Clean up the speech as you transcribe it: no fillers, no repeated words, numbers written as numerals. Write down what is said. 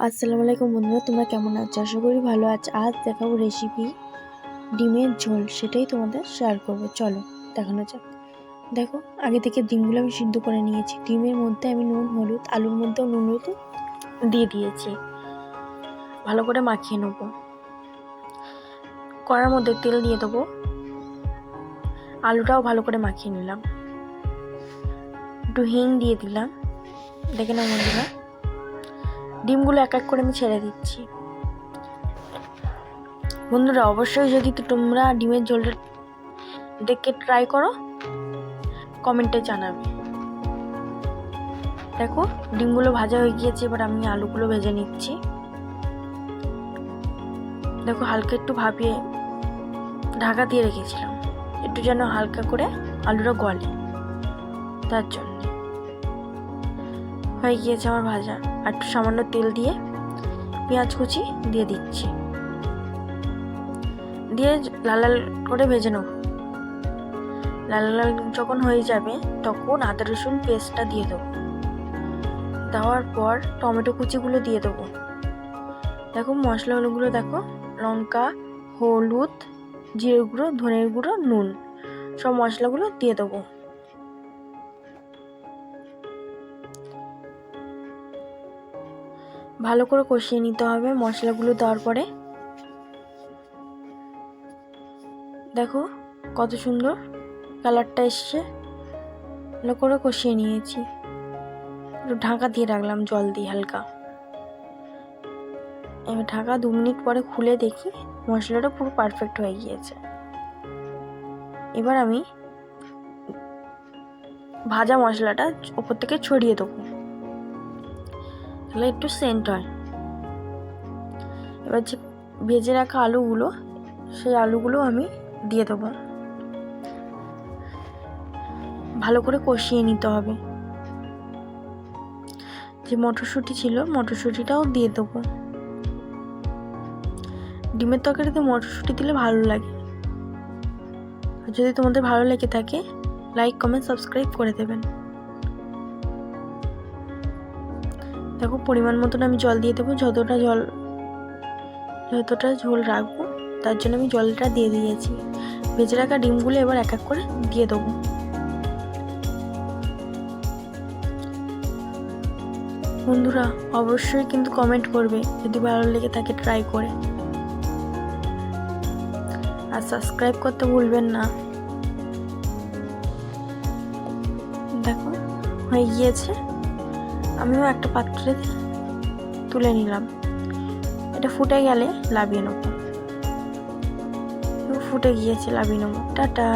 আসসালামু আলাইকুম বন্ধুরা, তোমরা কেমন আছো? আশা করি ভালো আছো। আজ দেখাবো রেসিপি ডিমের ঝোল, সেটাই তোমাদের শেয়ার করবো। চলো দেখানো যাক। দেখো, আগে থেকে ডিমগুলো আমি সিদ্ধ করে নিয়েছি। ডিমের মধ্যে আমি নুন হলুদ, আলুর মধ্যেও নুন হলুদ দিয়ে দিয়েছি। ভালো করে মাখিয়ে নেবো। কড়ার মধ্যে তেল দিয়ে দেবো। আলুটাও ভালো করে মাখিয়ে নিলাম। একটু হিং দিয়ে দিলাম। দেখে নাও বন্ধুরা, ডিমগুলো এক এক করে আমি ছেড়ে দিচ্ছি। বন্ধুরা, অবশ্যই যদি তোমরা ডিমের ঝোলটা দেখে ট্রাই করো, কমেন্টে জানাবে। দেখো, ডিমগুলো ভাজা হয়ে গিয়েছে। এবার আমি আলুগুলো ভেজে নিচ্ছি। দেখো, হালকা একটু ভাপিয়ে ঢাকা দিয়ে রেখেছিলাম, একটু যেন হালকা করে আলুটা গলে, তার জন্য। হয়ে গিয়েছে আমার ভাজা। আর একটু সামান্য তেল দিয়ে পেঁয়াজ কুচি দিয়ে দিচ্ছি, দিয়ে লাল লাল করে ভেজে নেব। লাল লাল যখন হয়ে যাবে তখন আদা রসুন পেস্টটা দিয়ে দেবো। দেওয়ার পর টমেটো কুচিগুলো দিয়ে দেবো। দেখো, মশলাগুলো দেখো, লঙ্কা, হলুদ, জিরে গুঁড়ো, ধনের গুঁড়ো, নুন, সব মশলাগুলো দিয়ে দেবো। ভালো করে কষিয়ে নিতে হবে মশলাগুলো দেওয়ার পরে। দেখো কত সুন্দর কালারটা এসছে। ভালো করে কষিয়ে নিয়েছি। একটু ঢাকা দিয়ে রাখলাম জল দিয়ে হালকা। এবার ঢাকা 2 মিনিট পরে খুলে দেখি মশলাটা পুরো পারফেক্ট হয়ে গিয়েছে। এবার আমি ভাজা মশলাটা উপর থেকে ছড়িয়ে দেবো, তাহলে একটু সেন্ট হয়। এবার যে ভেজে রাখা আলুগুলো, সেই আলুগুলো আমি দিয়ে দেবো। ভালো করে কষিয়ে নিতে হবে। যে মটরশুঁটি ছিল, মটরশুঁটিটাও দিয়ে দেবো। ডিমের তরকারিতে মটরশুঁটি দিলে ভালো লাগে। আর যদি তোমাদের ভালো লেগে থাকে, লাইক কমেন্ট সাবস্ক্রাইব করে দেবেন। দেখো, পরিমাণ মতন আমি জল দিয়ে দেবো। যতটা ঝোল রাখবো তার জন্য আমি জলটা দিয়ে দিয়েছি। ভেজে রাখা ডিমগুলো এবার এক এক করে দিয়ে দেবো। বন্ধুরা, অবশ্যই কিন্তু কমেন্ট করবে যদি ভালো লেগে থাকে ট্রাই করে। আর সাবস্ক্রাইব করতে ভুলবেন না। দেখো, হয়ে গিয়েছে। আমিও একটা পাত্রে তুলে নিলাম। এটা ফুটে গেলে নামিয়ে নেব। ফুটে গিয়েছে, নামিয়ে নেব। টাটা।